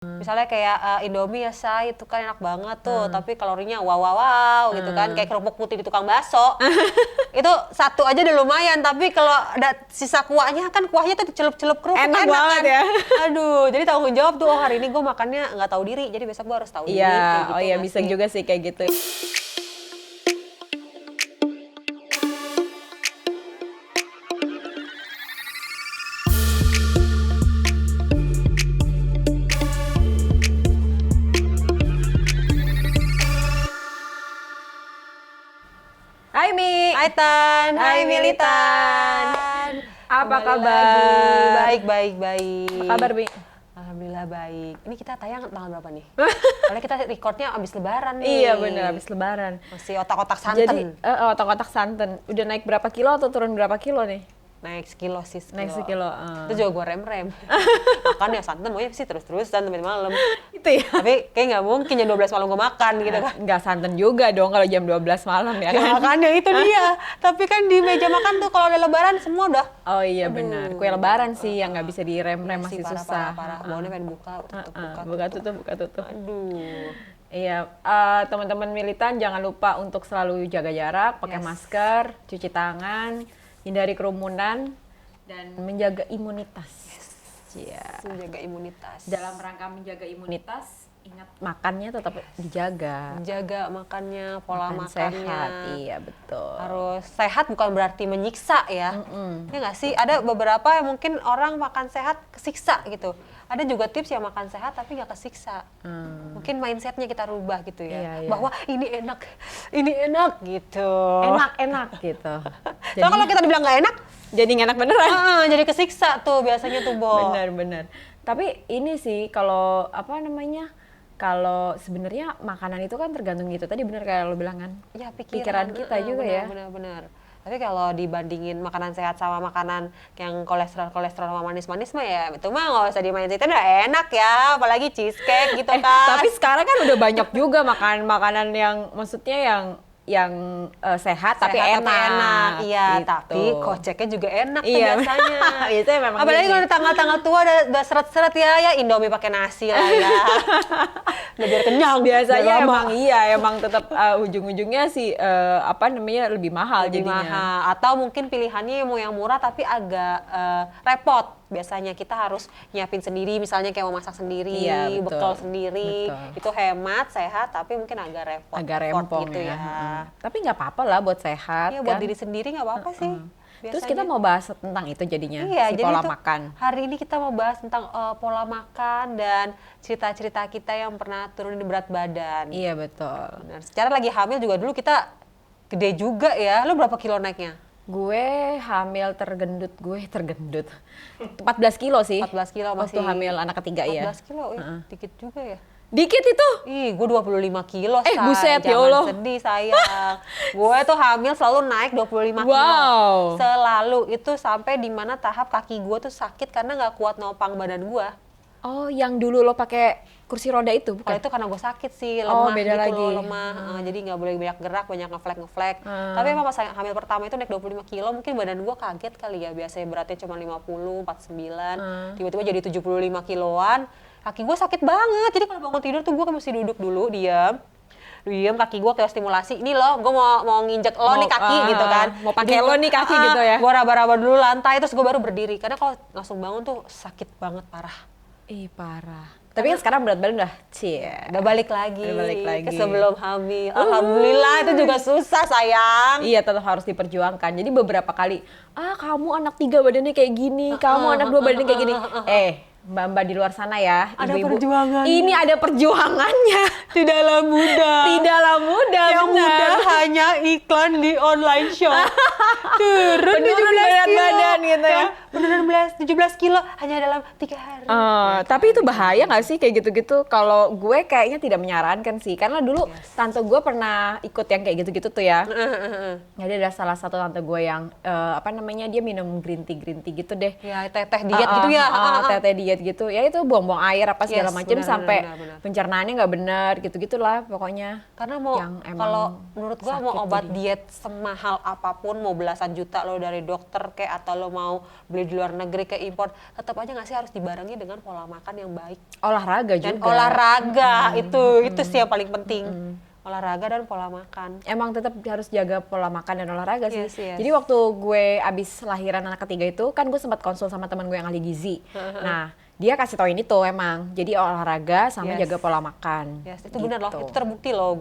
Misalnya kayak Indomie ya say, itu kan enak banget tuh, tapi kalorinya wow gitu kan, kayak kerupuk putih di tukang bakso. Itu satu aja udah lumayan, tapi kalau ada sisa kuahnya kan kuahnya tuh dicelup-celup kerupuk Enak banget kan? ya. Aduh, jadi tanggung jawab tuh, oh hari ini gue makannya nggak tahu diri, jadi besok gue harus tahu diri. Iya, kayak gitu oh iya nggak bisa sih? juga sih kayak gitu. Hai Mi. Hai Tan, Hai, hai Militan. Apa Kembali kabar? lagi. Baik. Apa kabar Mi? Alhamdulillah baik. Ini kita tayang tanggal berapa nih? Soalnya kita recordnya abis lebaran nih. Iya bener, habis lebaran. Masih otak-otak santan. Jadi otak-otak santan. Udah naik berapa kilo atau turun berapa kilo nih? Naik sekilo sih, Naik sekilo. Itu juga gue rem-rem. Makan ya santan, maunya sih terus-terusan sampai malam. Itu ya? Tapi kayak nggak mungkin jam 12 malam gue makan gitu kan. Nggak santan juga dong kalau jam 12 malam ya Ya, kan? makanya itu dia. Tapi kan di meja makan tuh kalau ada lebaran semua udah. Oh iya benar. Kue lebaran sih yang nggak bisa direm-rem, masih susah. Parah. Baunya pengen buka, Buka tutup. Aduh. Iya, teman-teman militan jangan lupa untuk selalu jaga jarak, pakai masker, cuci tangan, hindari kerumunan, dan menjaga imunitas. Iya. Menjaga imunitas. Dalam rangka menjaga imunitas, ingat makannya tetap dijaga. Jaga makannya, pola Makan makannya. sehat, iya betul. Harus sehat bukan berarti menyiksa ya. Ya nggak sih? Ada beberapa yang mungkin orang makan sehat kesiksa gitu. Ada juga tips yang makan sehat tapi nggak kesiksa. Mungkin mindsetnya kita rubah gitu ya. Iya, iya. Bahwa ini enak gitu. Enak-enak gitu. Soalnya kalau kita dibilang nggak enak, jadi nggak enak beneran. jadi kesiksa tuh biasanya tuh, Bo. Benar. Tapi ini sih kalau apa namanya? Kalau sebenarnya makanan itu kan tergantung gitu. Tadi bener kayak lo bilang kan. Ya, Pikiran kita juga ya. Benar. Tapi kalau dibandingin makanan sehat sama makanan yang kolesterol sama manis-manis mah ya itu mah nggak usah dimainin, itu udah enak ya, apalagi cheesecake gitu kan. Tapi sekarang kan udah banyak juga makanan yang maksudnya yang sehat tapi enak. Iya, gitu. tapi koceknya juga enak tuh Iya. biasanya. Biasanya memang Apalagi gini. kalau di tanggal-tanggal tua udah seret-seret ya Indomie pakai nasi lah ya. Udah biar kenyang. Biasanya biar lama. emang tetap ujung-ujungnya sih lebih mahal Lebih jadinya. mahal. Atau mungkin pilihannya mau yang murah tapi agak repot. Biasanya kita harus nyiapin sendiri, misalnya kayak mau masak sendiri, Iya, betul. bekal sendiri. Betul. Itu hemat, sehat, tapi mungkin agak repot. Agak Effort rempong gitu ya. ya. Tapi nggak apa-apa lah buat sehat Iya, kan. buat diri sendiri nggak apa-apa sih. Terus kita mau bahas tentang itu jadinya, Iya, si jadi pola tuh makan. hari ini kita mau bahas tentang pola makan dan cerita-cerita kita yang pernah turunin berat badan. Iya betul. Benar. Secara lagi hamil juga dulu kita gede juga ya. Lu berapa kilo naiknya? Gue hamil tergendut 14 kilo sih. 14 kilo Waktu masih. hamil anak ketiga 14 ya. kilo, dikit juga ya. Dikit itu. Ih, gue 25 kilo, Buset, ya Jangan Allah. sedih, sayang. Gue tuh hamil selalu naik 25 kilo. Wow. Selalu. Itu sampai di mana tahap kaki gue tuh sakit karena nggak kuat nopang badan gue. Oh, yang dulu lo pakai kursi roda itu bukan? Kalau itu karena gue sakit sih, Oh, lemah beda gitu lagi. loh, lemah. Jadi nggak boleh banyak gerak, banyak ngeflek. Tapi emang pas hamil pertama itu naik 25 kilo, mungkin badan gue kaget kali ya. Biasanya beratnya cuma 50, 49, tiba-tiba jadi 75 kiloan. Kaki gue sakit banget, jadi kalau bangun tidur tuh gue mesti duduk dulu, diam, kaki gue kayak stimulasi. Ini loh, gue mau nginjek lo nih kaki gitu kan. Mau pakai lo nih kaki gitu ya. Gue raba-raba dulu lantai, terus gue baru berdiri. Karena kalau langsung bangun tuh sakit banget, parah. Ih, parah. Tapi kan sekarang berat badan udah Udah balik lagi, Udah balik lagi. ke sebelum hamil. Alhamdulillah itu juga susah, sayang. Iya, tetap harus diperjuangkan. Jadi beberapa kali, kamu anak 3 badannya kayak gini, kamu anak 2 badannya kayak gini. Mbak-mbak di luar sana ya, Ada ibu-ibu. perjuangannya. Ini ada perjuangannya. Tidaklah mudah. Tidaklah mudah, Yang benar. mudah hanya iklan di online shop. Turun Penurunan 17 berat kilo. badan gitu ya. Penurunan 17 kilo hanya dalam 3 hari. Tapi itu bahaya nggak sih kayak gitu-gitu? Kalau gue kayaknya tidak menyarankan sih, karena dulu tante gue pernah ikut yang kayak gitu-gitu tuh ya. Jadi ada salah satu tante gue yang dia minum green tea gitu deh. Ya, teh diet gitu ya. Teh diet gitu. Ya itu buang-buang air apa segala Yes, macam benar, sampai benar. pencernaannya nggak benar gitu-gitulah pokoknya. Karena mau Yang emang kalau menurut gua mau sakit obat jadi. diet semahal apapun, mau belasan juta lo dari dokter kayak atau lo mau beli di luar negeri kayak impor, tetap aja nggak sih harus dibarengi dengan pola makan yang baik. Olahraga Dan juga. olahraga itu sih yang paling penting. Olahraga dan pola makan. Emang tetap harus jaga pola makan dan olahraga sih. Yes. Jadi waktu gue abis lahiran anak ketiga itu kan gue sempat konsul sama teman gue yang ahli gizi. Nah, dia kasih tau ini tuh emang. Jadi olahraga sama jaga pola makan. Yes, itu gitu. benar loh. Itu terbukti loh.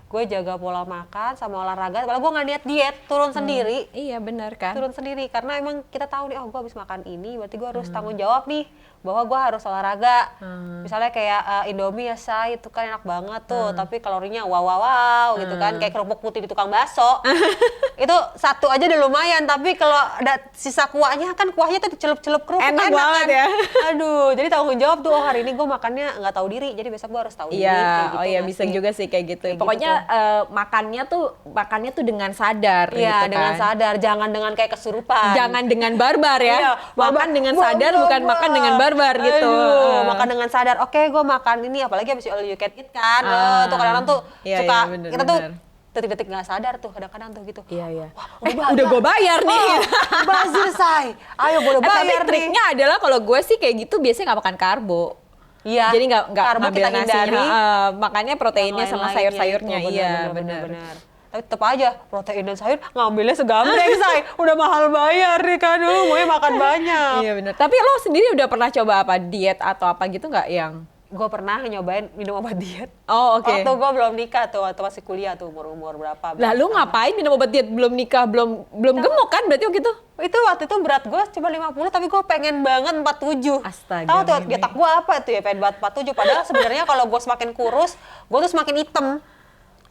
Gue jaga pola makan sama olahraga. Padahal gue nggak niat diet, turun sendiri. Iya benar kan. Turun sendiri karena emang kita tahu nih, oh gue habis makan ini, berarti gue harus tanggung jawab nih bahwa gue harus olahraga. Misalnya kayak Indomie ya say, itu kan enak banget tuh, tapi kalorinya wow gitu kan, kayak kerupuk putih di tukang bakso. Itu satu aja udah lumayan, tapi kalau ada sisa kuahnya kan kuahnya tuh dicelup-celup kerupuk Enak banget kan? ya. Aduh, jadi tanggung jawab tuh, oh hari ini gue makannya nggak tahu diri, jadi besok gue harus tahu diri. Iya, Kayak gitu oh iya nggak bisa sih? juga sih kayak gitu. Kayak Pokoknya makannya tuh dengan sadar Iya, gitu dengan kan. sadar, jangan dengan kayak kesurupan. Jangan dengan barbar ya. Iya, Makan dengan sadar bukan makan dengan barbar gitu. Aduh, makan dengan sadar. Oke, gue makan ini, apalagi habis all you can eat kan. Tuh kadang-kadang tuh Iya, suka iya, bener, kita tuh bener. detik-detik nggak sadar tuh kadang-kadang tuh gitu. Iya. Wah, Udah gue bayar nih. bazir say. Ayo gue udah Tapi bayar nih. triknya adalah kalau gue sih kayak gitu biasanya nggak makan karbo. Iya. Jadi nggak karbo ngambil kita nasi. hindari. Makannya proteinnya Yang sama lain-lainnya sayur-sayurnya. itu, Iya bener. benar. Tapi tetap aja protein dan sayur ngambilnya segambreng say. Udah mahal bayar nih kan, mau makan banyak. Iya benar. Tapi lo sendiri udah pernah coba apa diet atau apa gitu nggak yang? Gue pernah nyobain minum obat diet. Oh oke. Waktu gue belum nikah tuh, waktu masih kuliah tuh, umur berapa. Lah lu ngapain minum obat diet belum nikah, belum gemuk kan berarti waktu itu? Waktu itu berat gue cuma 50, tapi gue pengen banget 47. Astaga, Tahu tuh Mimi. otak gue apa tuh ya, pengen banget 47. Padahal sebenarnya kalau gue semakin kurus, gue tuh semakin hitam.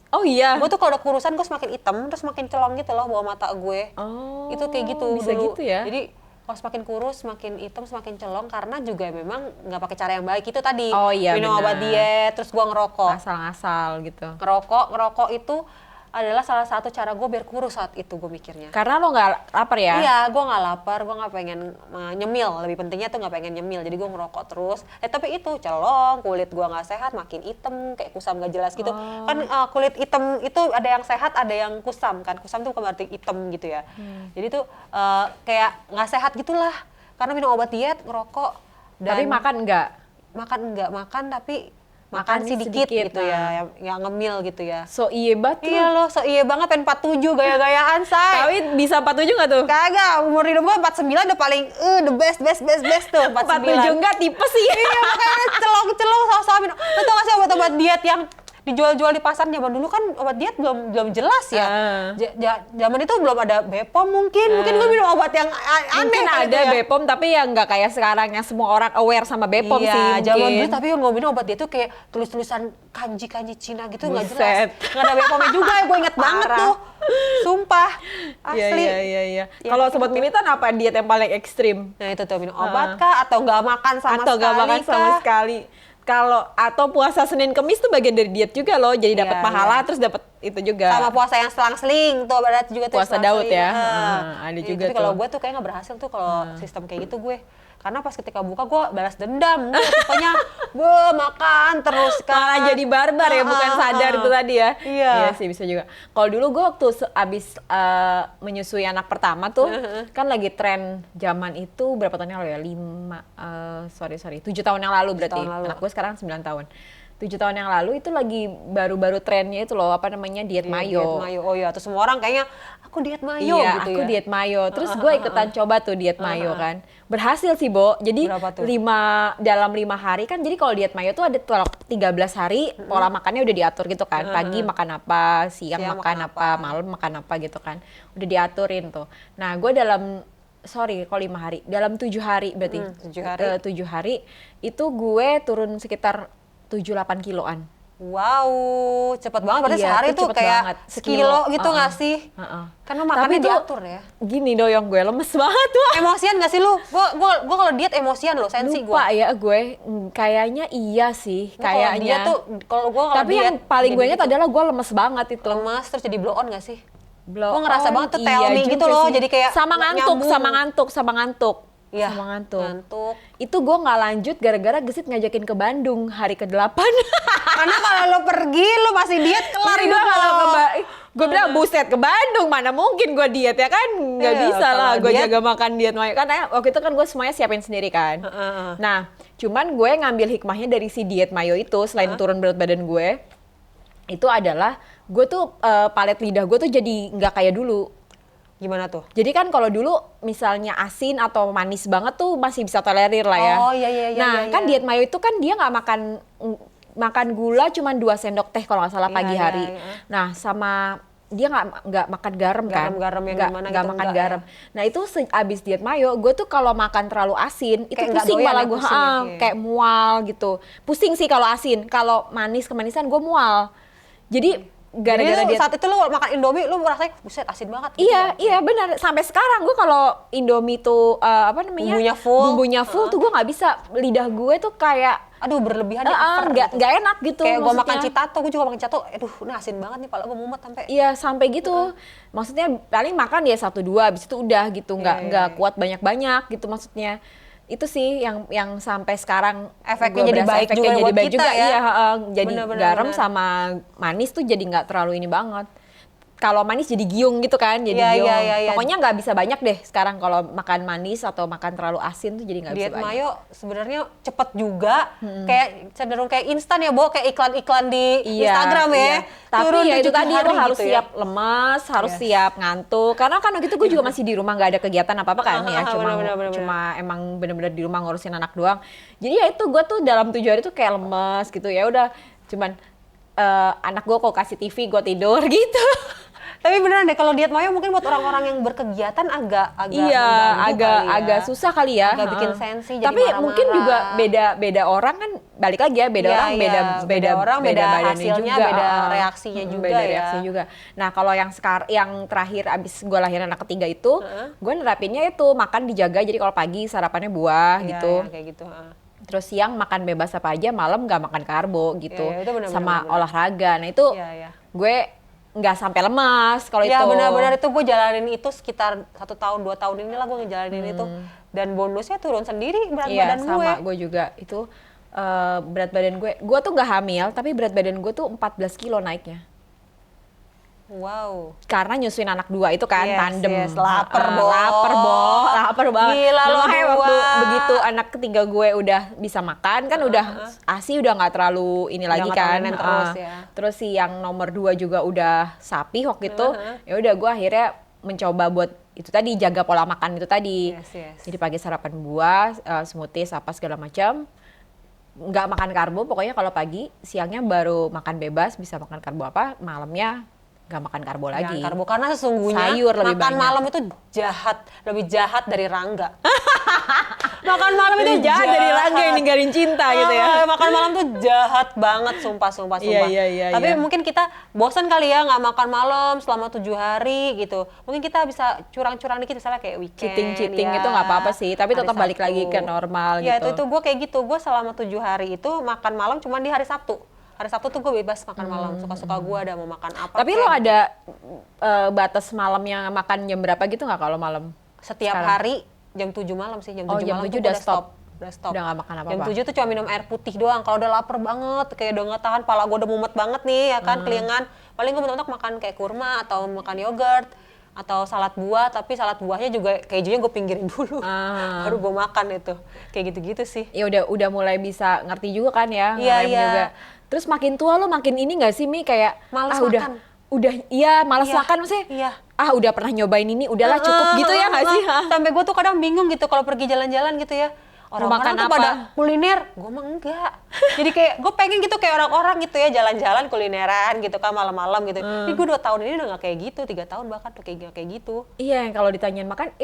Oh iya. Gue tuh kalau udah kurusan gue semakin hitam, terus semakin celong gitu loh bawah mata gue. Oh. Itu kayak gitu Bisa dulu. gitu ya. Jadi kalau semakin kurus, semakin hitam, semakin celong karena juga memang nggak pakai cara yang baik itu tadi. Oh iya, minum benar. obat diet, terus gue ngerokok. Ngasal-ngasal gitu. Ngerokok itu adalah salah satu cara gue biar kurus saat itu, gue mikirnya. Karena lo nggak lapar ya? Iya, gue nggak lapar, gue nggak pengen nyemil. Lebih pentingnya tuh nggak pengen nyemil, jadi gue ngerokok terus. Tapi itu celong, kulit gue nggak sehat, makin hitam, kayak kusam nggak jelas gitu. Kan kulit hitam itu ada yang sehat, ada yang kusam kan. Kusam tuh bukan berarti hitam gitu ya. Jadi tuh kayak nggak sehat gitulah. Karena minum obat diet, ngerokok. Tapi makan enggak? Makan tapi makan Makannya sedikit gitu sedikit, ya, yang ngemil gitu ya. So iye banget Iya loh, so iya banget pengen 47 gaya-gayaan say. Tapi bisa 47 nggak tuh? Kagak, umur hidup gue 49 udah paling the best tuh 49. 47 nggak tipe sih. Iya makanya celong-celong sama-sama minum. Lo tau gak sih obat-obat diet yang dijual-jual di pasar zaman dulu kan obat diet belum jelas ya. Zaman itu belum ada Bepom mungkin gue minum obat yang aneh. Mungkin kali ada itu ya. Bepom tapi yang nggak kayak sekarang yang semua orang aware sama Bepom Iya, sih zaman mungkin. dulu tapi yang gue minum obat diet tuh kayak tulis-tulisan kanji Cina gitu nggak Buset. jelas. Nggak ada Bepomnya juga, gue inget banget Parah. tuh. Sumpah, asli. Iya. Ya, Kalau sobat militan apa diet yang paling ekstrim? Nah itu tuh minum obat kah atau nggak makan sama Atau sekali nggak makan sama kah? sekali? Kalau atau puasa Senin Kemis tuh bagian dari diet juga loh, jadi dapat Iya, pahala iya. terus dapat itu juga. Sama puasa yang selang-seling tuh berarti juga tuh Puasa selang-seling. Daud ya? Ada Iya, juga tapi kalau tuh. gue tuh kayak nggak berhasil tuh kalau sistem kayak gitu gue. Karena pas ketika buka gue balas dendam. Gue tipenya gue makan terus kan. Malah jadi barbar ya, bukan sadar itu tadi ya. Iya. Iya sih bisa juga. Kalau dulu gue waktu abis menyusui anak pertama tuh, kan lagi tren zaman itu berapa tahun yang lalu ya? 7 tahun yang lalu berarti. tahun lalu. Anak gue sekarang 9 tahun. 7 tahun yang lalu itu lagi baru-baru trennya itu loh, apa namanya, diet mayo. Diet mayo. Oh iya, terus semua orang kayaknya aku diet mayo Iya, gitu aku ya. diet mayo. Terus gue ikutan coba tuh diet mayo kan. Berhasil sih, Bo. Jadi Berapa tuh? dalam 5 hari kan, jadi kalau diet mayo tuh ada 13 hari pola makannya udah diatur gitu kan. Pagi makan apa, siang makan apa, malam makan apa gitu kan. Udah diaturin tuh. Nah, gue dalam 5 hari. Dalam 7 hari berarti. 7 hari. 7 hari itu gue turun sekitar 7-8 kiloan. Wow, cepet banget. Berarti Iya, sehari itu tuh cepet kayak banget. sekilo gitu nggak sih? Karena makannya Tapi tuh diatur ya. Gini doyong, gue lemes banget tuh. Emosian nggak sih lu? Gua kalau diet emosian loh, sensi gue. Lupa ya gue, kayaknya iya sih, kayaknya. Kalau gue Tapi yang paling gue ingat adalah gue lemes banget itu. lemas terus jadi blow on nggak sih? Blow Gue ngerasa on, banget tuh iya tell me gitu juga loh, sih. jadi kayak sama nggak ngantuk, nyambung. sama ngantuk. Iya, Sama ngantuk. ngantuk. Itu gue nggak lanjut gara-gara Gesit ngajakin ke Bandung hari ke-8. Karena kalau lo pergi, lo masih diet kelar Jadi hidup gua kalau lo. Gue bilang buset ke Bandung mana mungkin gue diet ya kan, nggak bisa lah gue jaga makan diet mayo. Karena waktu itu kan gue semuanya siapin sendiri kan. Nah cuman gue ngambil hikmahnya dari si diet mayo itu selain turun berat badan gue, itu adalah gue tuh palet lidah gue tuh jadi nggak kayak dulu. Gimana tuh? Jadi kan kalau dulu misalnya asin atau manis banget tuh masih bisa tolerir lah ya. Oh iya. Nah kan diet mayo itu kan dia nggak makan gula cuma 2 sendok teh kalau nggak salah pagi hari. Nah sama dia nggak makan garam kan? Garam yang gimana nggak gitu, makan garam. Ya? Nah itu abis diet mayo, gue tuh kalau makan terlalu asin itu kayak pusing malah gue, kayak iya. mual gitu. Pusing sih kalau asin, kalau kemanisan gue mual. Jadi gara-gara dia saat itu lu makan Indomie lu merasa buset asin banget gitu. Iya benar, sampai sekarang gue kalau Indomie tuh bumbunya full tuh gue nggak bisa, lidah gue tuh kayak aduh berlebihan nggak enak gitu. Kayak gue makan citato, gue juga makan citato, aduh ini asin banget nih, pala gue mumet sampai. Iya sampai gitu. Maksudnya paling makan ya 1-2 habis itu udah gitu, nggak kuat banyak-banyak gitu maksudnya. Itu sih yang sampai sekarang efeknya jadi baik juga ya. Iya, jadi garam sama manis tuh jadi nggak terlalu ini banget. Kalau manis jadi giung gitu kan, jadi giung. Iya. Pokoknya nggak bisa banyak deh sekarang kalau makan manis atau makan terlalu asin tuh jadi nggak bisa banyak. Diet mayo sebenarnya cepet juga, kayak cenderung kayak instan ya, Bo, kayak iklan-iklan di Instagram ya. Iya. Tapi ya itu tadi lo harus siap lemas, harus siap ngantuk. Karena kan gitu gue juga masih di rumah, nggak ada kegiatan apa-apa kan ya, cuma emang bener-bener di rumah ngurusin anak doang. Jadi ya itu gue tuh dalam 7 hari tuh kayak lemes gitu ya udah, cuman anak gue kok kasih TV gue tidur gitu. Tapi beneran deh kalau diet mayo mungkin buat orang-orang yang berkegiatan agak susah kali ya. Agak bikin sensi jadi tapi marah-marah. Mungkin juga beda orang kan, balik lagi ya, beda orang beda hasilnya juga, beda reaksinya juga. Nah kalau yang terakhir abis gue lahiran anak ketiga itu, gue nerapinnya itu makan dijaga, jadi kalau pagi sarapannya buah gitu. Kayak gitu. Terus siang makan bebas apa aja, malam nggak makan karbo gitu, sama bener. olahraga. Nah itu gue nggak sampai lemas kalau itu. Ya benar-benar itu gue jalanin itu sekitar 1 tahun 2 tahun inilah gue ngejalanin itu, dan bonusnya turun sendiri berat badan gue. Iya sama gue juga itu berat badan gue tuh nggak hamil tapi berat badan gue tuh 14 kilo naiknya. Wow. Karena nyusuin anak 2 itu kan tandem. Lapar banget. Gila lo waktu begitu anak ketiga gue udah bisa makan kan udah ASI udah nggak terlalu ini lagi kan. Terus si yang nomor 2 juga udah sapi waktu itu. Ya udah gue akhirnya mencoba buat itu tadi, jaga pola makan itu tadi. Jadi pagi sarapan buah, smoothies apa segala macam. Nggak makan karbo pokoknya kalau pagi, siangnya baru makan bebas, bisa makan karbo apa, malamnya nggak makan karbo lagi. Karena sesungguhnya sayur lebih makan banyak. malam itu lebih jahat dari Rangga. Makan malam itu jahat dari Rangga yang ninggalin cinta gitu ya. Makan malam tuh jahat banget, sumpah. Iya, Tapi mungkin kita bosan kali ya nggak makan malam selama 7 hari gitu. Mungkin kita bisa curang-curang dikit, misalnya kayak weekend. Cheating itu nggak apa-apa sih, tapi tetap balik lagi ke normal gitu. Ya itu gue kayak gitu, gue selama 7 hari itu makan malam cuma di hari Sabtu. Hari Sabtu tuh gue bebas makan malam, suka-suka gue ada mau makan apa. Tapi lo ada batas malamnya makan jam berapa gitu nggak kalau malam? Setiap hari jam 7 malam sih, jam 7 malam tuh udah stop. Udah nggak makan apa-apa. Jam 7 tuh cuma minum air putih doang. Kalau udah lapar banget, kayak udah nggak tahan, pala gue udah mumet banget nih ya kan, kelingan. Paling gue mentok makan kayak kurma atau makan yogurt atau salad buah, tapi salad buahnya juga kejunya gue pinggirin dulu. Baru gue makan itu. Kayak gitu-gitu sih. Ya udah mulai bisa ngerti juga kan ya. Iya. Juga. Terus makin tua lo makin ini nggak sih Mi, kayak malas makan. Malas makan maksudnya. Iya. Udah pernah nyobain ini, udahlah cukup gitu ya nggak sih? Sampai gue tuh kadang bingung gitu kalau pergi jalan-jalan gitu ya. Orang-orang tuh pada kuliner, gue mah enggak. Jadi kayak gue pengen gitu kayak orang-orang gitu ya, jalan-jalan kulineran gitu kan malam-malam gitu. Ini gue 2 tahun ini udah nggak kayak gitu, 3 tahun bahkan tuh kayak gitu. Iya, kalau ditanyain makan,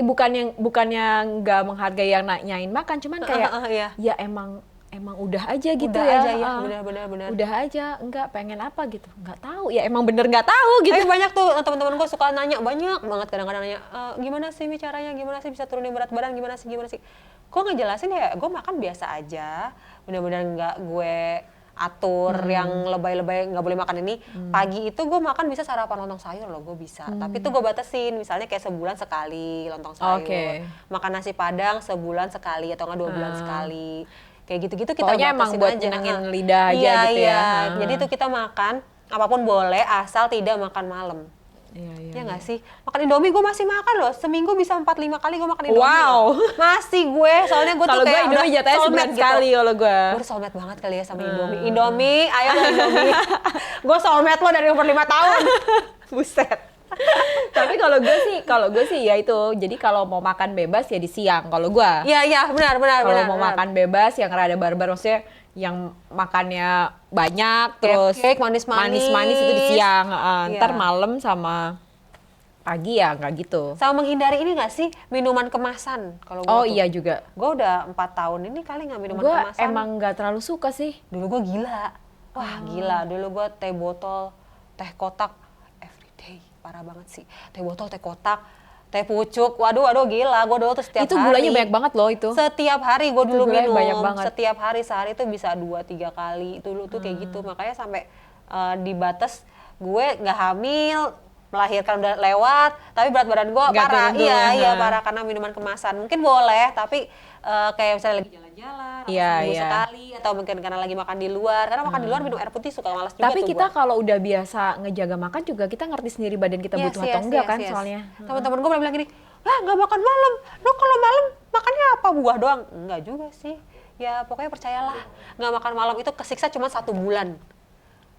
bukannya nggak menghargai yang nanyain makan, cuman kayak ya emang udah aja gitu benar. Udah aja, enggak pengen apa gitu, nggak tahu ya, emang bener nggak tahu gitu. Tapi banyak tuh teman-teman gue suka nanya, banyak banget kadang-kadang nanya, gimana sih Mi caranya, gimana sih bisa turunin berat badan, gimana sih. Gue ngejelasin ya, gue makan biasa aja, benar-benar nggak gue atur yang lebay-lebay, nggak boleh makan ini. Pagi itu gue makan bisa sarapan lontong sayur loh, gue bisa. Tapi itu gue batasin, misalnya kayak sebulan sekali lontong sayur. Makan nasi padang sebulan sekali atau nggak 2 bulan sekali. Kayak gitu-gitu kita pokoknya batasin emang buat aja. nyenengin lidah aja gitu ya. Jadi itu kita makan apapun boleh asal tidak makan malam. Ya nggak sih? Makan Indomie gue masih makan loh. Seminggu bisa 4-5 kali gue makan Indomie. Wow. Masih gue, soalnya gue tuh kayak Indomie jatahnya sebulan sekali kalau gue. Gue soulmate banget kali ya sama Indomie. Indomie, ayo lah Indomie. Gue soulmate lo dari umur 5 tahun. Buset. Tapi kalau gue sih ya itu. Jadi kalau mau makan bebas ya di siang kalau gue. Iya, benar. Kalau mau makan bebas yang rada barbar, maksudnya yang makannya banyak terus cake, manis-manis itu di siang. Ntar malam sama pagi ya nggak gitu. Sama menghindari ini nggak sih minuman kemasan kalau Oh iya juga. Gue udah 4 tahun ini kali nggak minuman gua kemasan. Emang nggak terlalu suka sih. Dulu gue gila. Wah gila. Dulu gue teh botol, teh kotak everyday. Parah banget sih. Teh botol, teh kotak, teh pucuk. Waduh gila. Gue dulu tuh setiap hari. Itu gulanya banyak banget loh itu. Setiap hari gue dulu minum. Banyak banget. Setiap hari sehari tuh bisa 2-3 kali. Dulu tuh kayak gitu. Makanya sampai di batas gue nggak hamil, melahirkan udah lewat, tapi berat badan gue parah. Iya parah karena minuman kemasan. Mungkin boleh, tapi kayak misalnya lagi jalan-jalan, seminggu sekali, atau mungkin karena lagi makan di luar. Karena makan di luar minum air putih suka malas juga. Tapi kita kalau udah biasa ngejaga makan juga kita ngerti sendiri badan kita butuh atau enggak kan soalnya. Teman-teman gue bilang gini, lah nggak makan malam, lo kalau malam makannya apa, buah doang? Enggak juga sih. Ya pokoknya percayalah, nggak makan malam itu kesiksa cuma 1 bulan.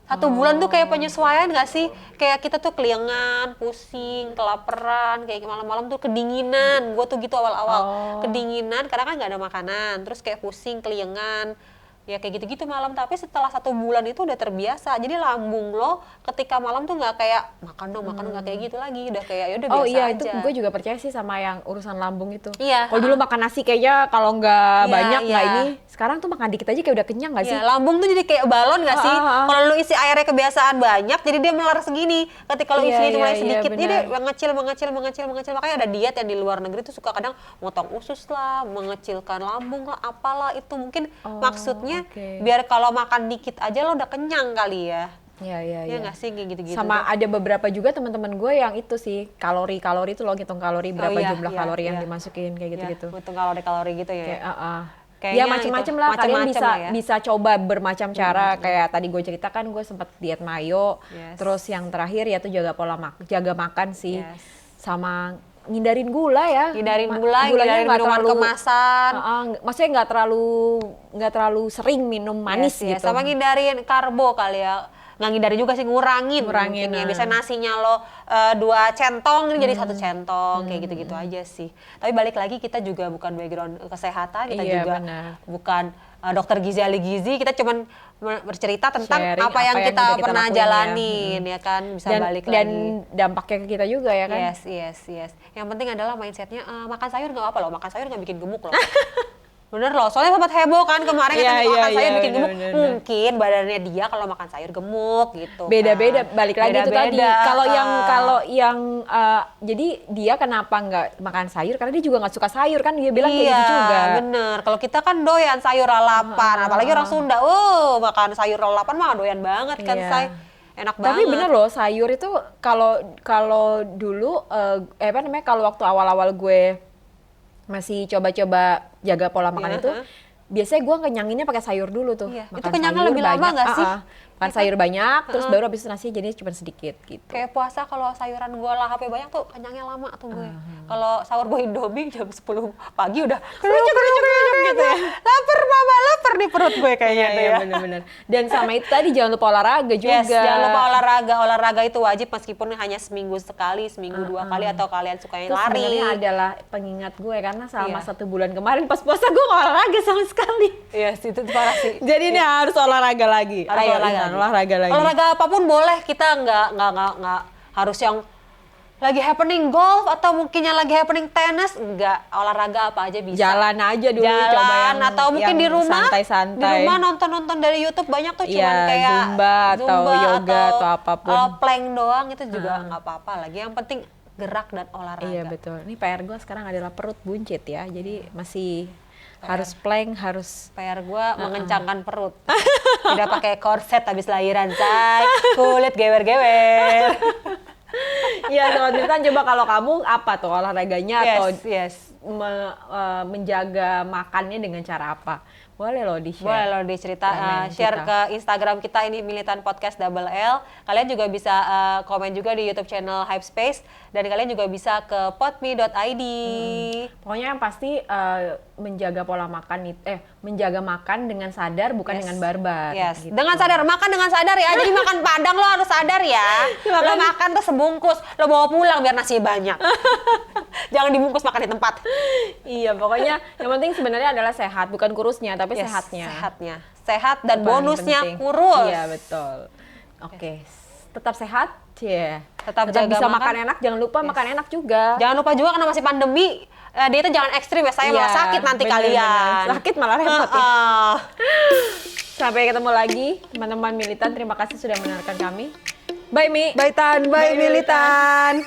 1 bulan tuh kayak penyesuaian gak sih? Kayak kita tuh keliengan, pusing, kelaparan, kayak malam-malam tuh kedinginan. Gue tuh gitu awal-awal. Kedinginan karena kan gak ada makanan. Terus kayak pusing, keliengan. Ya kayak gitu-gitu malam. Tapi setelah 1 bulan itu udah terbiasa. Jadi lambung lo ketika malam tuh gak kayak makan dong, gak kayak gitu lagi. Udah kayak yaudah biasa aja. Oh iya, itu gue juga percaya sih sama yang urusan lambung itu. Iya. Kalau dulu makan nasi kayaknya kalau nggak banyak nggak ini. Sekarang tuh makan dikit aja kayak udah kenyang nggak sih? Lambung tuh jadi kayak balon nggak sih? Kalau lu isi airnya kebiasaan banyak, jadi dia melar segini. Ketika lu isinya cuma sedikit, dia mengecil. Makanya ada diet yang di luar negeri tuh suka kadang motong usus lah, mengecilkan lambung lah, apalah itu mungkin maksudnya biar kalau makan dikit aja lo udah kenyang kali ya. Iya nggak sih kayak gitu-gitu. Sama ada beberapa juga teman-teman gue yang itu sih kalori itu lo ngitung kalori berapa jumlah kalori yang dimasukin kayak gitu-gitu. Hitung kalori gitu ya. Ya macam-macam lah, kalian bisa coba bermacam cara. Kayak tadi gue ceritakan gue sempat diet mayo, terus yang terakhir ya tuh jaga makan sih, sama ngindarin gula ya. Ngindarin minuman kemasan. Maksudnya nggak terlalu sering minum manis gitu. Sama ngindarin karbo kali ya. Nggak ngindari juga sih, ngurangin ya. Biasanya nasinya lo 2 centong ini jadi 1 centong kayak gitu-gitu aja sih. Tapi balik lagi kita juga bukan background kesehatan, kita juga bukan dokter gizi ahli gizi, kita cuman bercerita tentang apa yang kita pernah jalanin ya kan, bisa balik lagi. Dan dampaknya ke kita juga ya kan. Yes. Yang penting adalah mindsetnya makan sayur nggak apa loh, makan sayur nggak bikin gemuk loh. Bener loh, soalnya sempat heboh kan kemarin makan sayur bikin gemuk. Mungkin badannya dia kalau makan sayur gemuk gitu. Beda-beda, balik lagi itu tadi. Kalau yang jadi dia kenapa nggak makan sayur? Karena dia juga nggak suka sayur kan, dia bilang kayak gitu juga. Iya, bener. Kalau kita kan doyan sayur lalapan, apalagi orang Sunda. Makan sayur lalapan mah doyan banget kan, say. Enak banget. Tapi bener loh, sayur itu kalau dulu kalau waktu awal-awal gue masih coba-coba jaga pola makan itu, biasanya gue kenyanginnya pakai sayur dulu tuh. Makan itu kenyangnya lebih lama nggak sih? Makan sayur banyak, terus baru habis itu nasinya jadinya cuma sedikit gitu. Kayak puasa kalau sayuran gue lahapnya banyak tuh kenyangnya lama tuh gue. Kalau sahur gue Indomie jam 10 pagi udah kerucuk gitu ya. Lapar nih perut gue kayaknya tuh ya. Bener-bener. Dan sama itu tadi jangan lupa olahraga juga. Jangan lupa olahraga itu wajib meskipun hanya seminggu sekali, seminggu 2 kali atau kalian sukanya lari. Itu sebenarnya adalah pengingat gue karena selama 1 bulan kemarin pas puasa gue nggak olahraga sama sekali. Itu parah sih. Jadi ini harus olahraga lagi. Olahraga lagi. Olahraga apapun boleh, kita nggak harus yang lagi happening golf atau mungkin yang lagi happening tenis, enggak, olahraga apa aja bisa. Jalan aja dulu, coba yang atau mungkin di rumah santai-santai. Di rumah nonton dari YouTube banyak tuh cuman kayak Zumba atau yoga atau apapun. Plank doang itu juga nggak apa-apa lagi. Yang penting gerak dan olahraga. Iya betul. Ini PR gue sekarang adalah perut buncit ya. Jadi masih harus plank, harus PR gue mengencangkan perut. Tidak pakai korset habis lahiran, say. Kulit gewer-gewer. Ya, Sobat Mirtan, coba kalau kamu apa tuh olahraganya atau menjaga menjaga makannya dengan cara apa? Boleh loh di-share. Boleh loh dicerita, Komen share kita. ke Instagram kita ini Militan Podcast Double L. Kalian juga bisa komen juga di YouTube channel Hype Space dan kalian juga bisa ke podme.id. Pokoknya yang pasti menjaga pola makan menjaga makan dengan sadar bukan dengan barbar. Yes. Gitu. Dengan sadar, makan dengan sadar ya. Jadi makan Padang lo harus sadar ya. Lo makan tuh sebungkus, lo bawa pulang biar nasi banyak. Jangan dibungkus makan di tempat. Iya, pokoknya yang penting sebenarnya adalah sehat, bukan kurusnya tapi Yes, sehatnya. Sehat dan Itu paling bonusnya penting. kurus. Iya, betul. Oke. Tetap sehat, Tetap jaga bisa makan. makan enak, jangan lupa makan enak juga. Jangan lupa juga karena masih pandemi, dietnya jangan ekstrim ya, saya malah Iya, sakit nanti bener-bener. kalian. Sakit malah repot ya. Sampai ketemu lagi teman-teman militan, terima kasih sudah mendengarkan kami. Bye Mi. Bye Tan, bye Militan.